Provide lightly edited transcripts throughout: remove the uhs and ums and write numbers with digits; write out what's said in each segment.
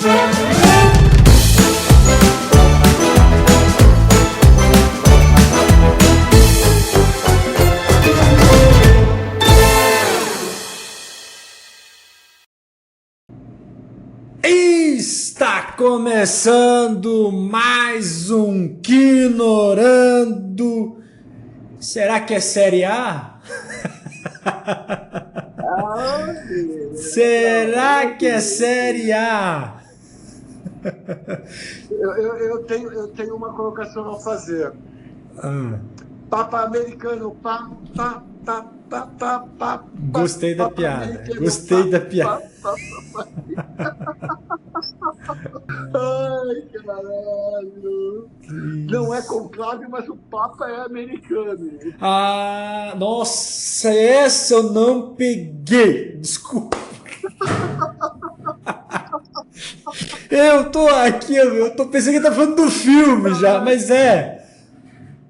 Está começando mais um Quinorando. Será que é Série A? Será que é Série A? Eu tenho uma colocação a fazer. Papa americano, Gostei da piada. Gostei da piada. Ai, caralho. Não é conclave, mas o Papa é americano. Ah, nossa, essa eu não peguei. Desculpa. Eu tô aqui, eu tô pensando que tá falando do filme já, mas é.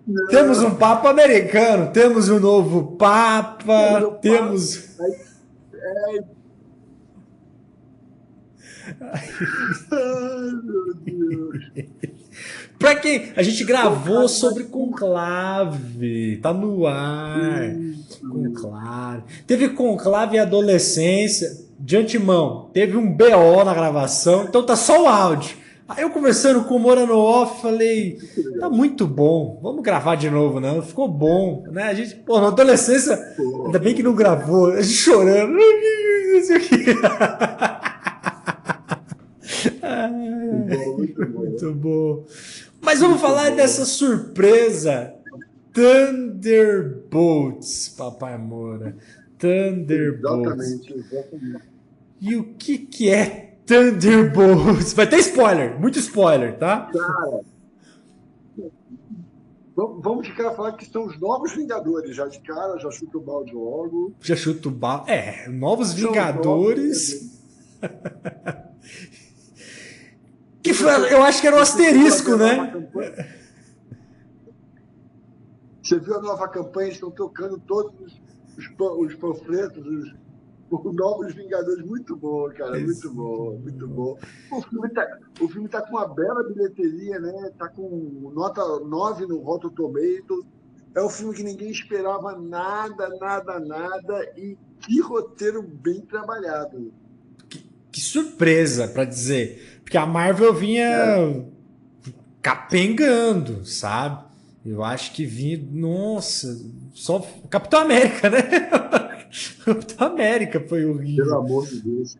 Não. Temos um Papa americano, temos um novo Papa, temos. Ai, meu Deus. Pra quem? A gente gravou sobre conclave, tá no ar. Conclave. Teve conclave e adolescência, de antemão. Teve um BO na gravação, então tá só o áudio. Aí eu conversando com o Moura no off, falei, tá muito bom, vamos gravar de novo, não? Ficou bom, né? A gente, pô, na adolescência, ainda bem que não gravou, a gente chorando. Muito bom. Mas vamos falar dessa surpresa. Thunderbolts, Papai Moura. Thunderbolts. Exatamente. E o que é Thunderbolts? Vai ter spoiler, muito spoiler, tá? Cara, vamos de cara falar que são os novos Vingadores. Já de cara, já chuta o balde logo. Já chuta o balde. Novos Vingadores. Que foi, eu acho que era um asterisco, né? Você viu a nova campanha? Eles estão tocando todos os panfletos, os novos Vingadores. Muito bom, cara. Muito bom, muito bom. O filme tá com uma bela bilheteria, né? Tá com nota 9 no Rotten Tomatoes. É um filme que ninguém esperava nada. E que roteiro bem trabalhado. Que surpresa, pra dizer. Porque a Marvel vinha capengando, sabe? Eu acho que vinha... Nossa, só Capitão América, né? Capitão América foi horrível. Pelo amor de Deus.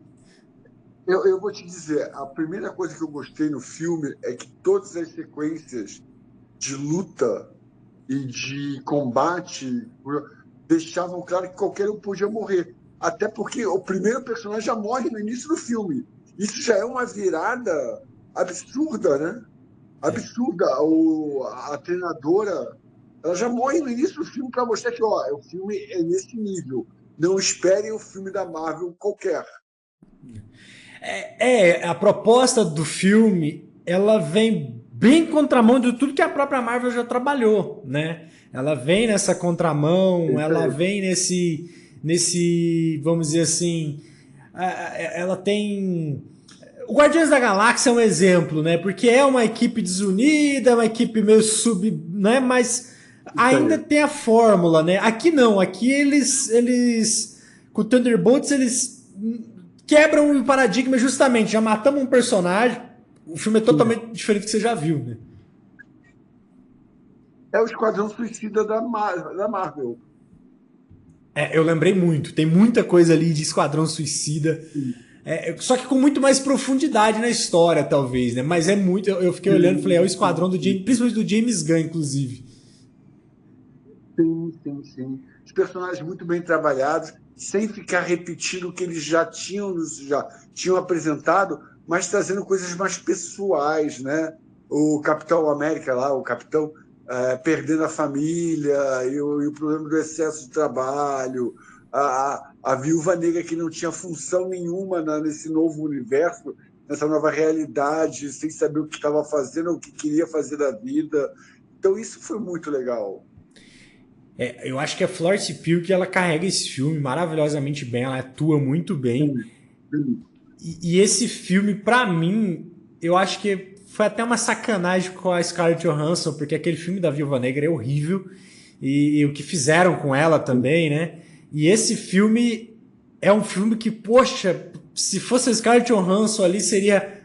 Eu vou te dizer, a primeira coisa que eu gostei no filme é que todas as sequências de luta e de combate deixavam claro que qualquer um podia morrer. Até porque o primeiro personagem já morre no início do filme. Isso já é uma virada absurda, né? Absurda. A treinadora, ela já morre no início do filme para mostrar que o filme é nesse nível. Não esperem o filme da Marvel qualquer. A proposta do filme, ela vem bem contramão de tudo que a própria Marvel já trabalhou, né? Ela vem nessa contramão, ela vem nesse, vamos dizer assim, ela tem... O Guardiões da Galáxia é um exemplo, né? Porque é uma equipe desunida, uma equipe meio né? Mas ainda tem a fórmula, né? Aqui não, aqui eles com o Thunderbolts, eles quebram um paradigma justamente, já matamos um personagem, o filme é totalmente diferente do que você já viu, né? É o Esquadrão Suicida da Marvel. Eu lembrei muito, tem muita coisa ali de Esquadrão Suicida. Só que com muito mais profundidade na história, talvez, né? Mas é muito. Eu fiquei olhando e falei, é o esquadrão do James, principalmente do James Gunn, inclusive. Sim. Os personagens muito bem trabalhados, sem ficar repetindo o que eles já tinham apresentado, mas trazendo coisas mais pessoais, né? O Capitão América lá, o Capitão perdendo a família e o problema do excesso de trabalho. A Viúva Negra que não tinha função nenhuma nesse novo universo, nessa nova realidade, sem saber o que estava fazendo, o que queria fazer da vida. Então isso foi muito legal. Eu acho que a Florence Pugh, ela carrega esse filme maravilhosamente bem, ela atua muito bem. Sim. E esse filme, pra mim, eu acho que foi até uma sacanagem com a Scarlett Johansson, porque aquele filme da Viúva Negra é horrível, e o que fizeram com ela também, né? E esse filme é um filme que, poxa, se fosse a Scarlett Johansson ali, seria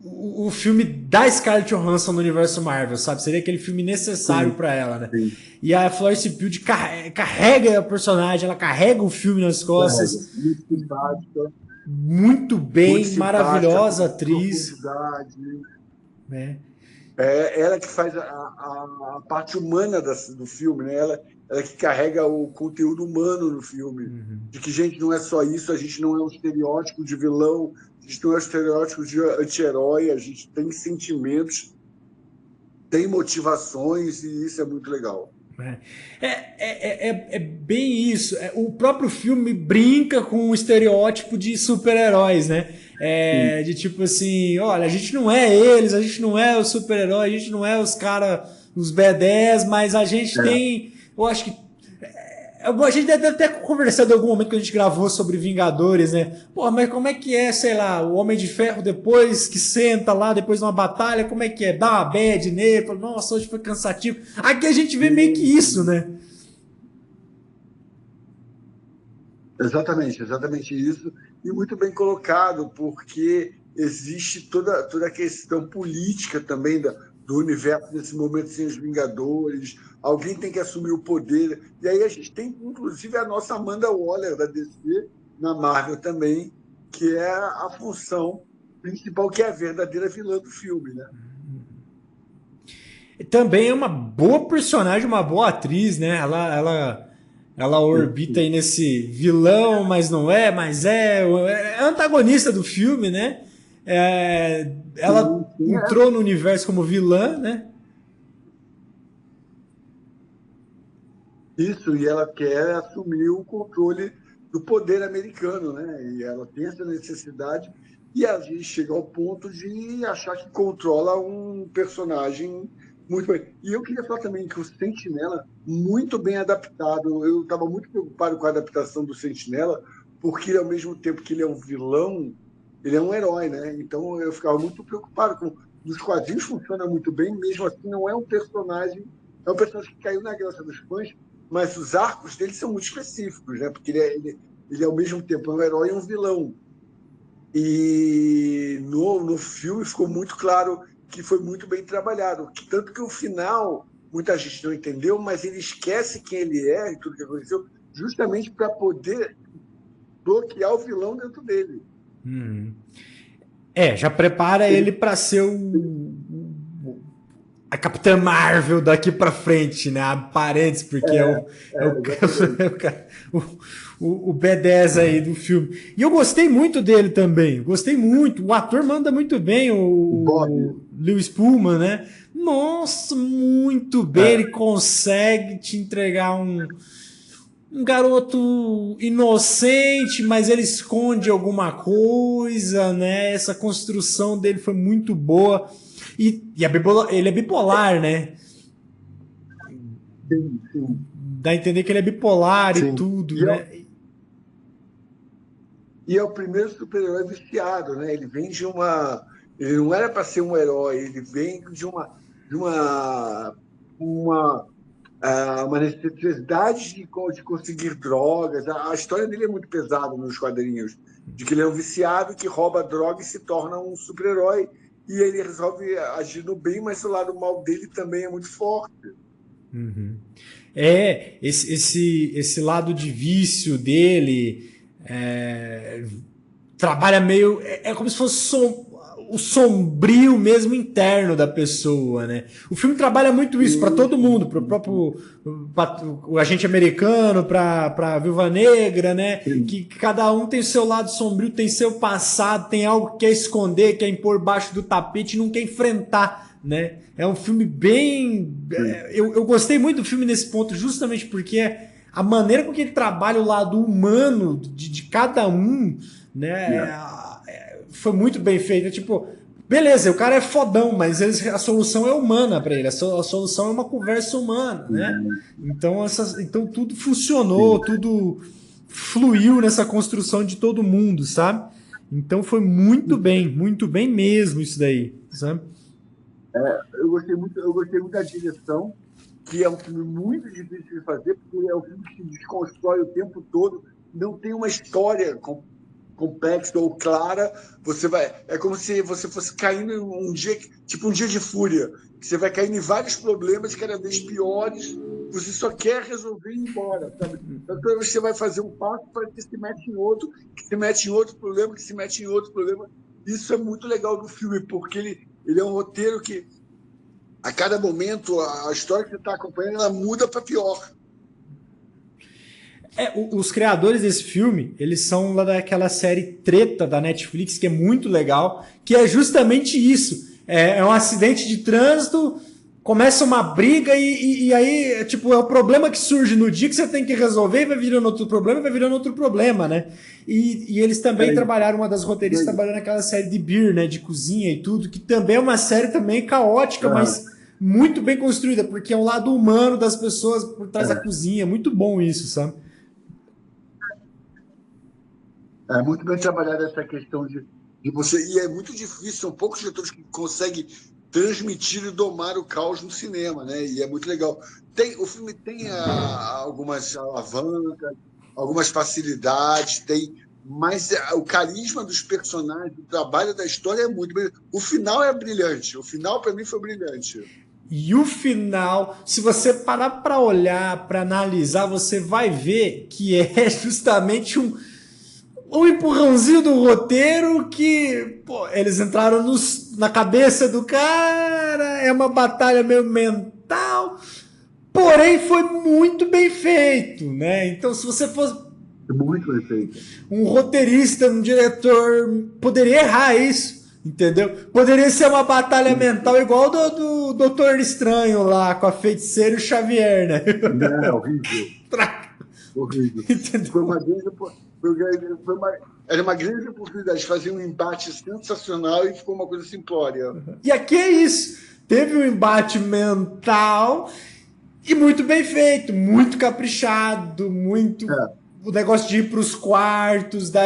o filme da Scarlett Johansson no universo Marvel, sabe? Seria aquele filme necessário para ela, né? Sim. E a Florence Pugh carrega a personagem, ela carrega o filme nas costas. Muito simpática. Muito bem, Muito simpática, maravilhosa com atriz. profundidade. Né? É ela que faz a parte humana do filme, né? Ela que carrega o conteúdo humano no filme. De que, gente, não é só isso, a gente não é um estereótipo de vilão, a gente não é um estereótipo de anti-herói, a gente tem sentimentos, tem motivações, e isso é muito legal. É bem isso. O próprio filme brinca com o estereótipo de super-heróis, né? De tipo assim, olha, a gente não é eles, a gente não é os super-heróis, a gente não é os caras, os B10, mas a gente tem. Eu acho que. A gente deve até conversado em algum momento que a gente gravou sobre Vingadores, né? Pô, mas como é que é, sei lá, o Homem de Ferro depois que senta lá, depois de uma batalha, como é que é? Dá uma bad nele, fala, nossa, hoje foi cansativo. Aqui a gente vê meio que isso, né? Exatamente isso. E muito bem colocado, porque existe toda a questão política também do universo nesse momento sem os Vingadores. Alguém tem que assumir o poder. E aí a gente tem, inclusive, a nossa Amanda Waller da DC, na Marvel também, que é a função principal, que é a verdadeira vilã do filme, né? Também é uma boa personagem, uma boa atriz, né? Ela orbita aí nesse vilão, mas não é, mas é antagonista do filme, né? Ela entrou no universo como vilã, né? Isso, e ela quer assumir o controle do poder americano, né? E ela tem essa necessidade, e a gente chega ao ponto de achar que controla um personagem muito bem. E eu queria falar também que o Sentinela, muito bem adaptado, eu estava muito preocupado com a adaptação do Sentinela, porque ele, ao mesmo tempo que ele é um vilão, ele é um herói, né? Então eu ficava muito preocupado com. Nos quadrinhos funciona muito bem, mesmo assim não é um personagem, é um personagem que caiu na graça dos fãs, mas os arcos dele são muito específicos, né? Porque ele é ao mesmo tempo um herói e um vilão. E no filme ficou muito claro que foi muito bem trabalhado, tanto que o final muita gente não entendeu, mas ele esquece quem ele é e tudo que aconteceu, justamente para poder bloquear o vilão dentro dele. Já prepara ele para ser a Capitã Marvel daqui pra frente, né? Parênteses, porque o B10 aí do filme. E eu gostei muito dele também. Gostei muito. O ator manda muito bem, o Lewis Pullman, né? Nossa, muito bem. Ele consegue te entregar um garoto inocente, mas ele esconde alguma coisa, né? Essa construção dele foi muito boa. E ele é bipolar, né? Sim. Dá a entender que ele é bipolar e tudo, né? E é o primeiro super-herói viciado, né? Ele vem de uma. Ele não era para ser um herói, ele vem de uma necessidade de conseguir drogas. A história dele é muito pesada nos quadrinhos, de que ele é um viciado que rouba droga e se torna um super-herói. E ele resolve agir no bem, mas o lado mal dele também é muito forte. Esse lado de vício dele trabalha meio. É como se fosse o sombrio mesmo interno da pessoa, né? O filme trabalha muito isso para todo mundo, para o próprio o agente americano, para a Viúva Negra, né? Que cada um tem o seu lado sombrio, tem seu passado, tem algo que quer esconder, quer impor baixo do tapete e não quer enfrentar, né? É um filme bem... Eu gostei muito do filme nesse ponto, justamente porque a maneira com que ele trabalha o lado humano de cada um, né? Foi muito bem feito. Tipo, beleza, o cara é fodão, mas a solução é humana para ele. A solução é uma conversa humana, né? Então tudo funcionou, tudo fluiu nessa construção de todo mundo, sabe? Então foi muito bem mesmo isso daí, sabe? Eu gostei muito da direção, que é um filme muito difícil de fazer, porque é um filme que se desconstrói o tempo todo, não tem uma história complexa ou clara. É como se você fosse caindo em um dia, tipo um dia de fúria, que você vai caindo em vários problemas cada vez piores, você só quer resolver e ir embora, sabe? Então, toda vez que você vai fazer um passo, parece que se mete em outro, que se mete em outro problema, que se mete em outro problema. Isso é muito legal do filme, porque ele é um roteiro que a cada momento a história que você está acompanhando ela muda para pior. Os criadores desse filme, eles são lá daquela série Treta da Netflix, que é muito legal, que é justamente isso. É um acidente de trânsito, começa uma briga e aí, tipo, é o problema que surge no dia que você tem que resolver e vai virando outro problema, vai virando outro problema, né? E eles também trabalharam, uma das roteiristas trabalhou naquela série de Beer, né, de cozinha e tudo, que também é uma série também caótica, mas muito bem construída, porque é um lado humano das pessoas por trás da cozinha. Muito bom isso, sabe? É muito bem trabalhada essa questão de você. E é muito difícil, são poucos diretores que conseguem transmitir e domar o caos no cinema, né? E é muito legal. O filme tem algumas alavancas, algumas facilidades, mas o carisma dos personagens, o trabalho da história é muito brilhante. O final é brilhante. O final, para mim, foi brilhante. E o final, se você parar para olhar, para analisar, você vai ver que é justamente um empurrãozinho do roteiro que, pô, eles entraram na cabeça do cara, é uma batalha meio mental, porém foi muito bem feito, né? Então, se você fosse Muito bem feito. um roteirista, um diretor, poderia errar isso, entendeu? Poderia ser uma batalha mental igual do Doutor Estranho lá, com a feiticeira e o Xavier, né? Não, é horrível. Horrível. Foi uma grande, era uma grande oportunidade de fazer um embate sensacional e ficou uma coisa simplória. E aqui é isso. Teve um embate mental e muito bem feito, muito caprichado, muito. O negócio de ir para os quartos, da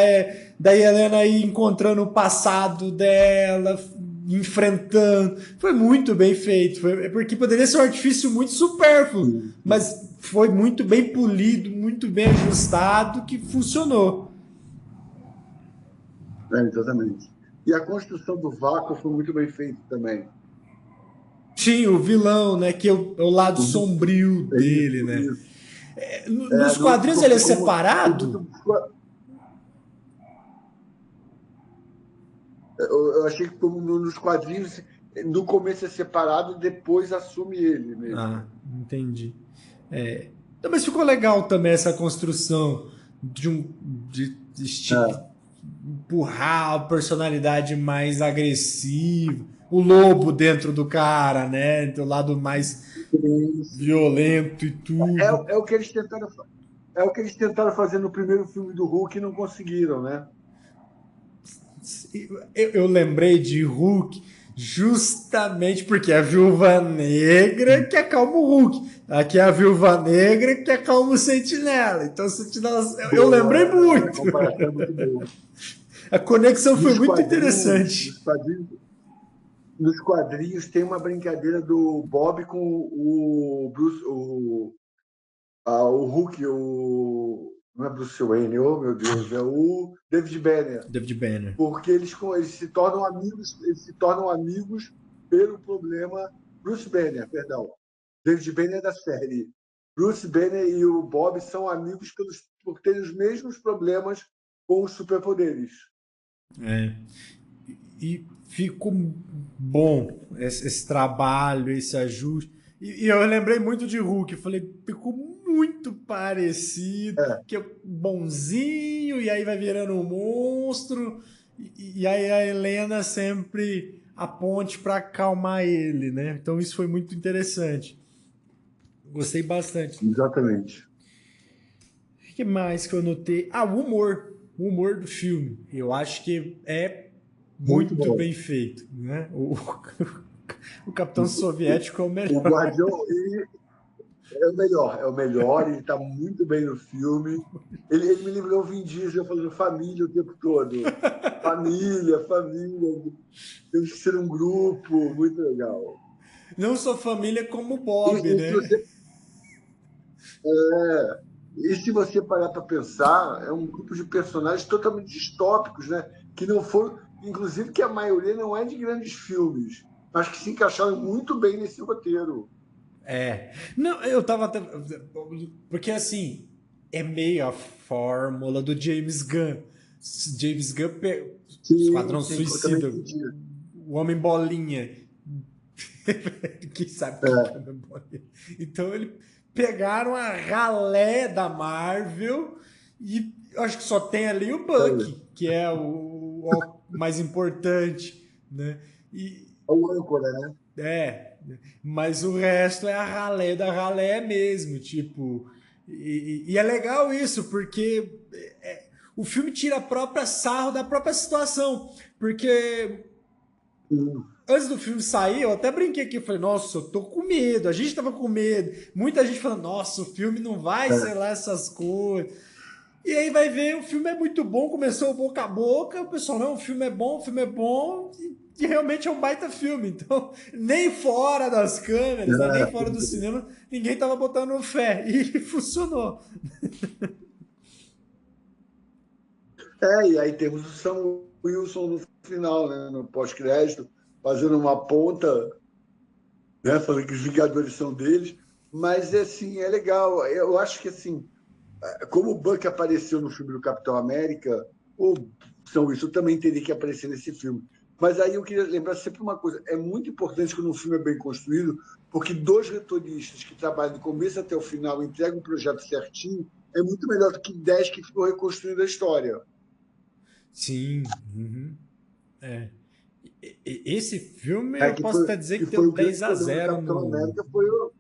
Helena ir encontrando o passado dela, enfrentando. Foi muito bem feito. Porque poderia ser um artifício muito supérfluo, mas foi muito bem polido, muito bem ajustado, que funcionou. Exatamente. E a construção do vácuo foi muito bem feita também. Tinha o vilão, né? Que é o lado sombrio dele, Isso, né? isso. Nos quadrinhos ele é separado? Eu achei que como nos quadrinhos, no começo é separado, depois assume ele mesmo. Ah, entendi. Mas ficou legal também essa construção de empurrar a personalidade mais agressiva, o lobo dentro do cara, né? Do lado mais violento e tudo. É o que eles tentaram fazer no primeiro filme do Hulk e não conseguiram, né? Eu lembrei de Hulk justamente porque é a Viúva Negra que acalma o Hulk. Aqui é a Viúva Negra que acalma o Sentinela. Então, Sentinela, eu lembrei muito. A comparação é muito boa. A conexão foi muito interessante. Nos quadrinhos tem uma brincadeira do Bob com o Bruce, o Hulk, não é Bruce Wayne, oh meu Deus, é o David Banner. David Banner. Porque eles se tornam amigos pelo problema. Bruce Banner, perdão. David Banner é da série. Bruce Banner e o Bob são amigos por terem os mesmos problemas com os superpoderes. E ficou bom esse trabalho, esse ajuste. E eu lembrei muito de Hulk. Eu falei, ficou muito parecido. Que é bonzinho, e aí vai virando um monstro. E aí a Helena sempre a ponte para acalmar ele, né? Então isso foi muito interessante. Gostei bastante. Exatamente. O que mais que eu notei? O humor. O humor do filme. Eu acho que é muito bem feito, né? O Capitão Soviético é o melhor. O Guardião, É o melhor, ele está muito bem no filme. Ele me lembrou o Vin Diesel falando família o tempo todo. Família, família, temos que ser um grupo, muito legal. Não sou família como o E, Bob, e se né? você, e se você parar para pensar, é um grupo de personagens totalmente distópicos, né? Que não foram, inclusive que a maioria não é de grandes filmes, mas que se encaixaram muito bem nesse roteiro. É. Não, eu tava até. Porque assim, é meio a fórmula do James Gunn. James Gunn, Sim, Esquadrão sim, eu também Suicida, entendi. o Homem Bolinha. Quem sabe o que é Homem Bolinha? Então ele pegaram a ralé da Marvel e eu acho que só tem ali o É, Bucky, que é o mais importante, né? E, é o âncora, né? é, mas o resto é a ralé da ralé mesmo, tipo. E é legal isso, porque o filme tira a própria sarro da própria situação. Porque Sim. antes do filme sair, eu até brinquei aqui, falei, nossa, eu tô com medo, a gente tava com medo. Muita gente falando, nossa, o filme não vai ser É. lá essas coisas. E aí vai ver, o filme é muito bom, começou boca a boca, o pessoal, não, o filme é bom, e realmente é um baita filme. Então, nem fora das câmeras, né, nem fora do cinema, ninguém tava botando fé. E funcionou. E aí temos o Sam Wilson no final, né, no pós-crédito, fazendo uma ponta, né, falando que os Vingadores são deles. Mas, assim, é legal. Eu acho que, assim, como o Buck apareceu no filme do Capitão América, o Sam Wilson também teria que aparecer nesse filme. Mas aí eu queria lembrar sempre uma coisa: é muito importante quando um filme é bem construído, porque dois roteiristas que trabalham do começo até o final entregam um projeto certinho, é muito melhor do que 10 que ficam reconstruindo a história. Sim. Uhum. É. Esse filme É, eu posso até dizer que que deu foi o 10 grande a problema do zero Capitão no. América, foi o.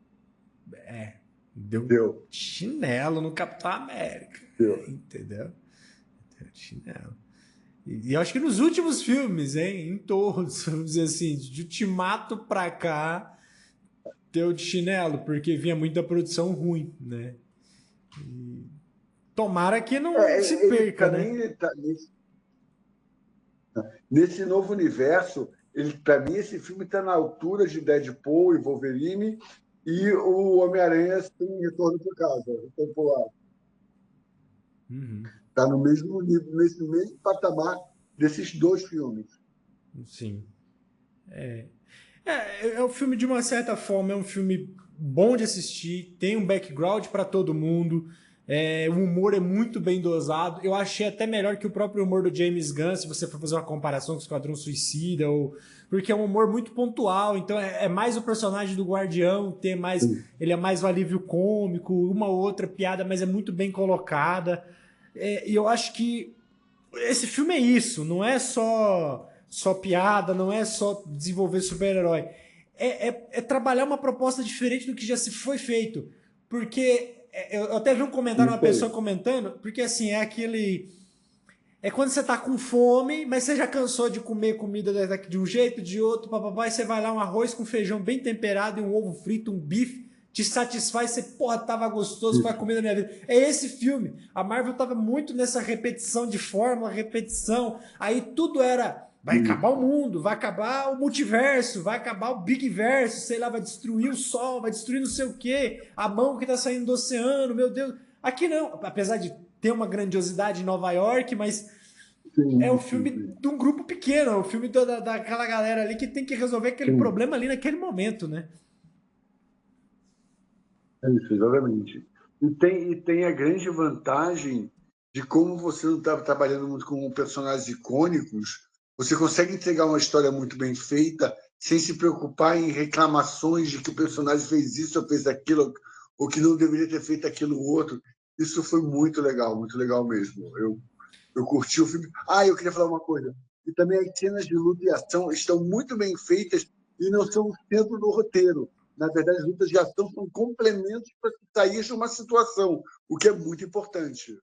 Deu Deu, chinelo no Capitão América. deu. Entendeu? Deu chinelo. E eu acho que nos últimos filmes, hein? Em todos, vamos dizer assim, de Ultimato pra cá, deu de chinelo, porque vinha muita produção ruim, né? Tomara que não se Ele, perca, para mim, né? nesse novo universo, para mim, esse filme está na altura de Deadpool e Wolverine e o Homem-Aranha sem retorno para casa. Uhum, Está no mesmo nível, nesse mesmo patamar desses dois filmes. sim. É um filme, de uma certa forma, é um filme bom de assistir, tem um background para todo mundo, o humor é muito bem dosado. Eu achei até melhor que o próprio humor do James Gunn, se você for fazer uma comparação com o Esquadrão Suicida, porque é um humor muito pontual, então é mais o personagem do Guardião, ele é mais o alívio cômico, uma ou outra piada, mas é muito bem colocada. E eu acho que esse filme é isso, não é só piada, não é só desenvolver super-herói. É trabalhar uma proposta diferente do que já se foi feito. Porque eu até vi um comentário, uma Isso pessoa aí. comentando, porque assim, é aquele. É quando você tá com fome, mas você já cansou de comer comida de um jeito, de outro, papapá, e você vai lá um arroz com feijão bem temperado e um ovo frito, um bife, te satisfaz, você, porra, tava gostoso, foi a Isso. comida da minha vida. É esse filme. A Marvel tava muito nessa repetição de fórmula, repetição. Aí tudo era. Vai acabar o Isso. mundo, vai acabar o multiverso, vai acabar o Big Verso, sei lá, vai destruir o sol, vai destruir não sei o quê, a mão que tá saindo do oceano, meu Deus. Aqui não, apesar de ter uma grandiosidade em Nova York, mas é o Sim, sim, filme sim. de um grupo pequeno, é o filme daquela galera ali que tem que resolver aquele Sim. problema ali naquele momento, né? É isso, exatamente. E tem a grande vantagem de como você não está trabalhando muito com personagens icônicos, você consegue entregar uma história muito bem feita, sem se preocupar em reclamações de que o personagem fez isso ou fez aquilo, ou que não deveria ter feito aquilo outro. Isso foi muito legal mesmo. Eu curti o filme. Eu queria falar uma coisa. E também as cenas de luta e ação estão muito bem feitas e não são o centro do roteiro. Na verdade, as lutas de ação são complementos para se sair de uma situação, o que é muito importante.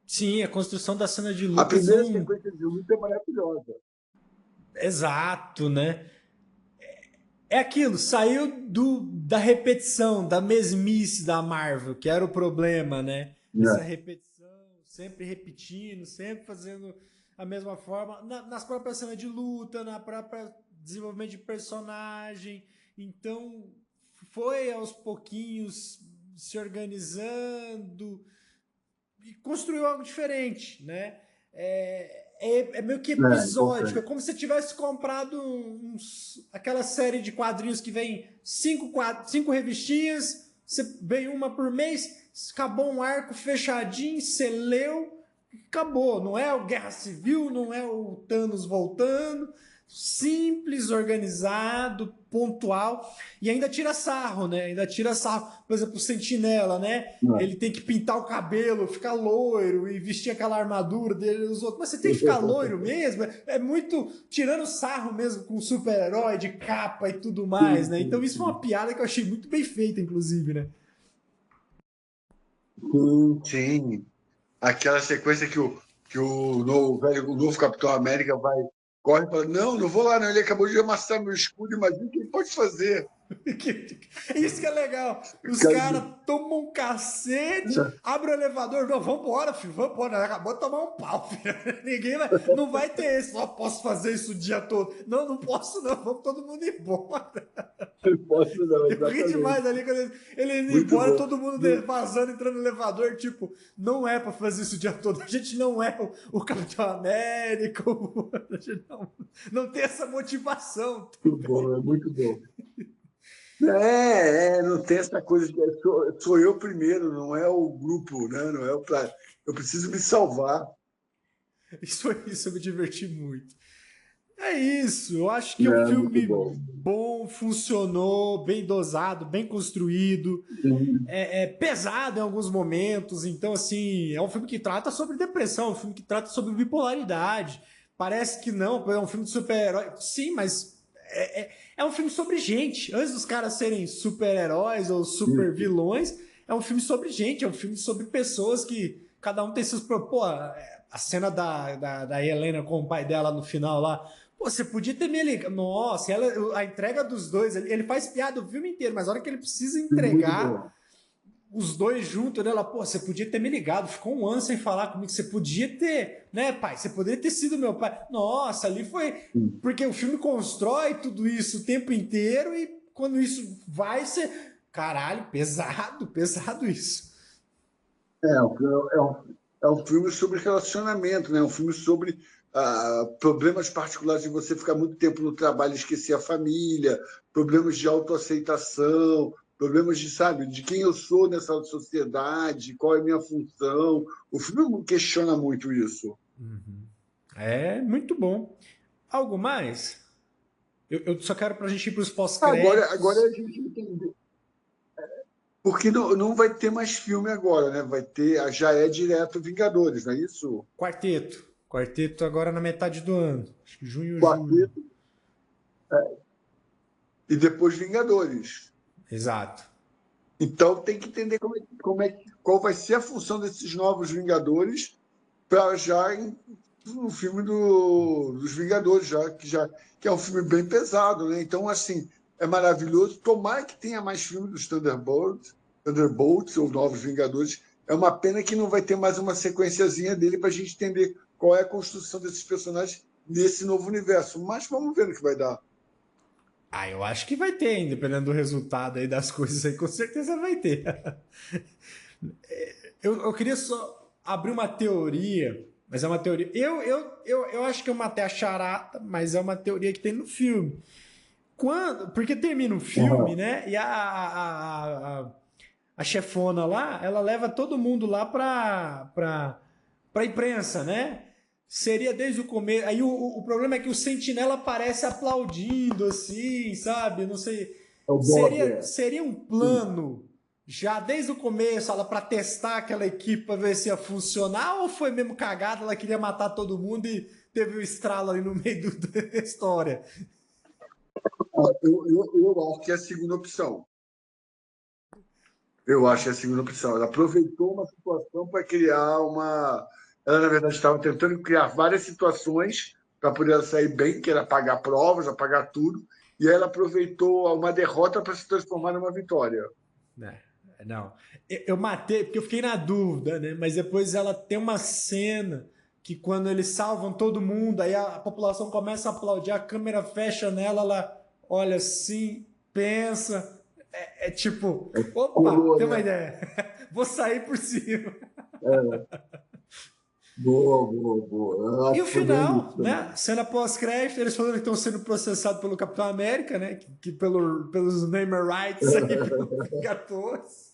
Sim, a construção das cenas de A luta primeira são sequência de luta é maravilhosa. exato, né? É aquilo, saiu da repetição, da mesmice da Marvel, que era o problema, né? Essa É, repetição, sempre repetindo, sempre fazendo a mesma forma, nas próprias cenas de luta, na própria desenvolvimento de personagem. Então, foi aos pouquinhos se organizando e construiu algo diferente, né? É meio que episódico, é importante. como se você tivesse comprado aquela série de quadrinhos que vem cinco revistinhas, você vem uma por mês, acabou um arco fechadinho, você leu, acabou. Não é o Guerra Civil, não é o Thanos voltando, simples, organizado, pontual e ainda tira sarro, né? Ainda tira sarro, por exemplo, o Sentinela, né? Ele tem que pintar o cabelo, ficar loiro e vestir aquela armadura dele os outros. Mas você tem que ficar loiro mesmo? É muito tirando sarro mesmo com super-herói de capa e tudo mais, Sim, né? Então sim, isso foi uma sim. piada que eu achei muito bem feita, inclusive, né? Sim, sim. Aquela sequência o novo Capitão América corre e fala: Não, não vou lá, não. Ele acabou de amassar meu escudo, imagina o que ele pode fazer. Isso que é legal. Os caras tomam um cacete, abrem o elevador. Não, vambora, filho, vambora. Acabou de tomar um pau, filho. Ninguém vai. Não vai ter esse. Só posso fazer isso o dia todo. Não, não posso, não. Vamos todo mundo embora. Não posso, não, Eu ri exatamente. demais ali quando ele indo Muito embora, bom. todo mundo vazando, entrando no elevador. Tipo, não é pra fazer isso o dia todo. A gente não é o Capitão América. A gente não tem essa motivação Muito também. bom, é muito bom. Não tem essa coisa de sou eu primeiro, não é o grupo, né? Não é o eu preciso me salvar. Isso eu me diverti muito. É isso, eu acho que é um É muito filme bom. bom, funcionou, bem dosado, bem construído, Sim, é pesado em alguns momentos, então assim, é um filme que trata sobre depressão, um filme que trata sobre bipolaridade. Parece que não, é um filme de super-herói. Sim, mas é um filme sobre gente. Antes dos caras serem super-heróis ou isso. super-vilões, é um filme sobre gente, é um filme sobre pessoas que cada um tem seus. Pô, a cena da Helena com o pai dela no final lá. Pô, você podia ter me ligado. Nossa, a entrega dos dois, ele faz piada o filme inteiro, mas a hora que ele precisa Muito entregar bom. os dois juntos, né? Ela, pô, você podia ter me ligado, ficou um ano sem falar comigo, você podia ter, né, pai? Você poderia ter sido meu pai. Nossa, ali foi. Sim. Porque o filme constrói tudo isso o tempo inteiro e quando isso vai ser. Caralho, pesado, pesado isso. É, é um filme sobre relacionamento, né? É um filme sobre problemas particulares de você ficar muito tempo no trabalho e esquecer a família, problemas de autoaceitação, problemas de, sabe, de quem eu sou nessa sociedade, qual é a minha função. O filme questiona muito isso. Uhum. É muito bom. Algo mais? Eu só quero pra gente ir pros Agora a pós-créditos. gente entendeu. Porque não vai ter mais filme agora, né? Vai ter, já é direto Vingadores, não é isso? Quarteto. Quarteto agora na metade do ano. Acho que junho, julho. Quarteto e depois Vingadores. Exato. Então tem que entender qual vai ser a função desses novos Vingadores para no filme dos Vingadores, que é um filme bem pesado, né? Então, assim, é maravilhoso. Tomara que tenha mais filme dos Thunderbolts ou Novos Vingadores. É uma pena que não vai ter mais uma sequenciazinha dele para a gente entender qual é a construção desses personagens nesse novo universo. Mas vamos ver o que vai dar. Ah, eu acho que vai ter, dependendo do resultado aí das coisas aí, com certeza vai ter. Eu queria só abrir uma teoria, mas é uma teoria. Eu acho que eu matei a charada, mas é uma teoria que tem no filme. Porque termina o filme, Uhum. né? E a chefona lá, ela leva todo mundo lá pra imprensa, né? Seria desde o começo. Aí o problema é que o sentinela aparece aplaudindo, assim, sabe? Não sei. É o Bob, é. Seria um plano já desde o começo, ela para testar aquela equipe para ver se ia funcionar, ou foi mesmo cagada, ela queria matar todo mundo e teve um estralo ali no meio da história? Eu acho que é a segunda opção. Eu acho que é a segunda opção. Ela aproveitou uma situação para criar uma. Ela, na verdade, estava tentando criar várias situações para poder ela sair bem, que era pagar provas, apagar tudo. e ela aproveitou uma derrota para se transformar numa vitória. Não. Eu matei, porque eu fiquei na dúvida, né? Mas depois ela tem uma cena que quando eles salvam todo mundo, aí a população começa a aplaudir, a câmera fecha nela, ela olha assim, pensa, tipo, opa, Colou, tem uma né? ideia, vou sair por cima. É, boa, boa, boa. Eu E acho o que foi bem isso final, também. né? Cena pós-crédito, eles falando que estão sendo processados pelo Capitão América, né? Que pelos name rights aí, pelos Vingadores.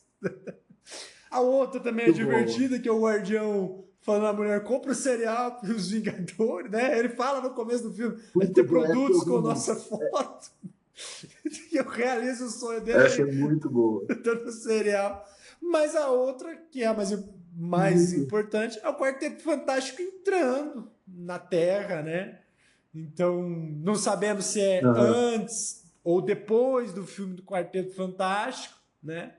A outra também é Muito boa. divertida, que é o Guardião falando a mulher, compra o cereal para os Vingadores, né? Ele fala no começo do filme, a gente Muito tem boa. Essa eu produtos ri com muito. nossa foto. E eu realizo o sonho Essa é dele muito boa. dando cereal. Mas a outra, que é a mais Isso. importante, é o Quarteto Fantástico entrando na Terra, né? Então, não sabemos se é Aham. antes ou depois do filme do Quarteto Fantástico, né?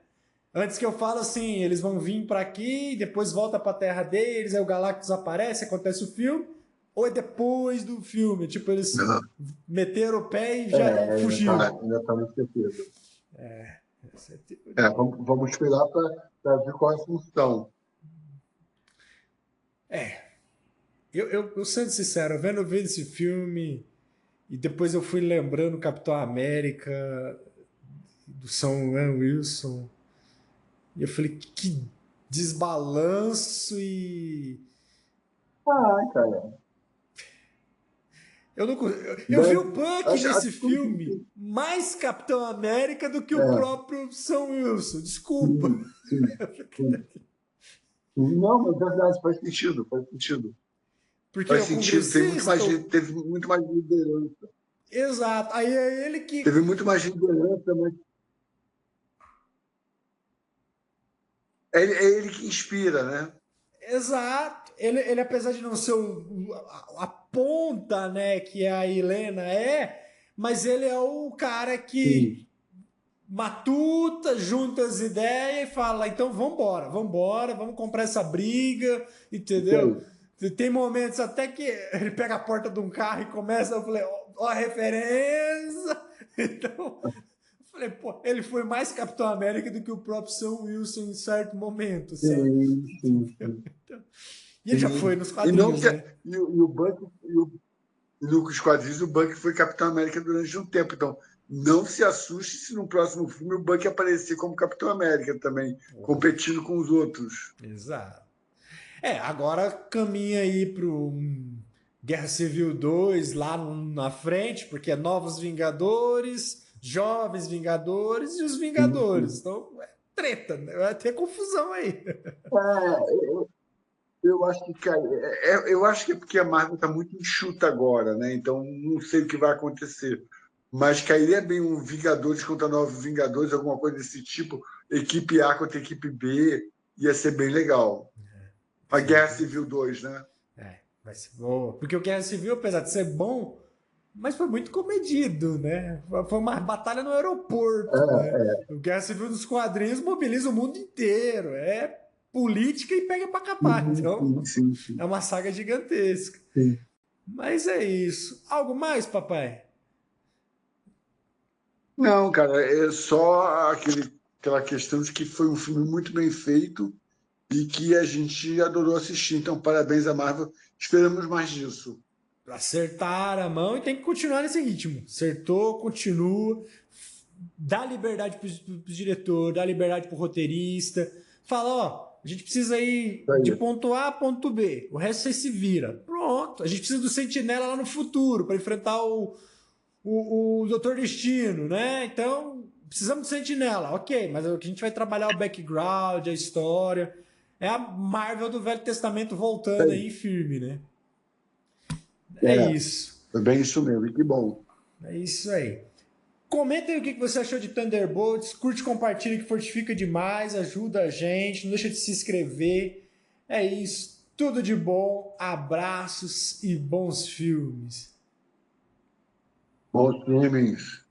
Antes que eu falo assim, eles vão vir para aqui, depois volta para a Terra deles, aí o Galactus aparece, acontece o filme, ou é depois do filme, tipo eles Aham. meteram o pé e É, já fugiram. ainda tá muito certeza. Essa é a É, teoria. vamos esperar para ver qual é a função. Eu sendo sincero, vendo esse filme e depois eu fui lembrando Capitão América do Sam Wilson e eu falei que desbalanço e Ah, cara. eu vi o Deve, Buck acho nesse que tudo filme mais Capitão América do que o é, próprio Sam Wilson. Desculpa. sim, sim, sim. Não, mas é verdade, faz sentido, faz sentido. Porque ele é Faz o sentido, tem muito mais, congressista. teve muito mais liderança. Exato. Aí é ele que. Teve muito mais liderança, mas é ele que inspira, né? Exato. Ele apesar de não ser a ponta, né, que a Helena mas ele é o cara que Sim, matuta, junta as ideias e fala, então vambora, vamos comprar essa briga, isso entendeu? aí. Tem momentos até que ele pega a porta de um carro e começa, eu falei, ó a referência. Então, eu falei, pô, ele foi mais Capitão América do que o próprio Sam Wilson em certo momento, sabe? Sim, sim, sim. E ele já foi Sim. nos E, não, quadrinhos, né? e o Buck, e nos quadrinhos, o Buck foi Capitão América durante um tempo. Então, não se assuste se no próximo filme o Buck aparecer como Capitão América também, Porra, competindo com os outros. exato. Agora caminha aí pro Guerra Civil 2 lá na frente, porque é Novos Vingadores, Jovens Vingadores e os Sim, Vingadores. sim. Então é treta, né? Vai ter confusão aí. Eu acho que, cara, eu acho que é porque a Marvel está muito enxuta agora, né? Então não sei o que vai acontecer. Mas cairia bem um Vingadores contra Novos Vingadores, alguma coisa desse tipo, equipe A contra equipe B, ia ser bem legal. A Sim, Guerra Civil 2, né? vai ser boa. Porque o Guerra Civil, apesar de ser bom, mas foi muito comedido, né? Foi uma batalha no aeroporto, né? É, O Guerra Civil dos quadrinhos mobiliza o mundo inteiro. É política e pega pra capar. sim, Então, sim, sim, é sim, uma saga gigantesca. sim. Mas é isso. Algo mais, papai? Não, cara, é só aquela questão de que foi um filme muito bem feito e que a gente adorou assistir. Então, parabéns à Marvel. Esperamos mais disso. Acertar a mão e tem que continuar nesse ritmo. Acertou, continua. Dá liberdade pro diretor, dá liberdade pro roteirista. Fala, ó, a gente precisa ir Isso de aí. ponto A a ponto B. O resto você se vira. Pronto. A gente precisa do Sentinela lá no futuro para enfrentar o Doutor Destino, né? Então, precisamos do Sentinela. Ok, mas a gente vai trabalhar o background, a história. É a Marvel do Velho Testamento Isso voltando aí. aí firme, né? É É, isso. foi bem isso mesmo. E que bom. É isso aí. Comenta aí o que você achou de Thunderbolts. Curte, compartilha que fortifica demais, ajuda a gente. Não deixa de se inscrever. É isso. Tudo de bom. Abraços e bons filmes. Bons filmes.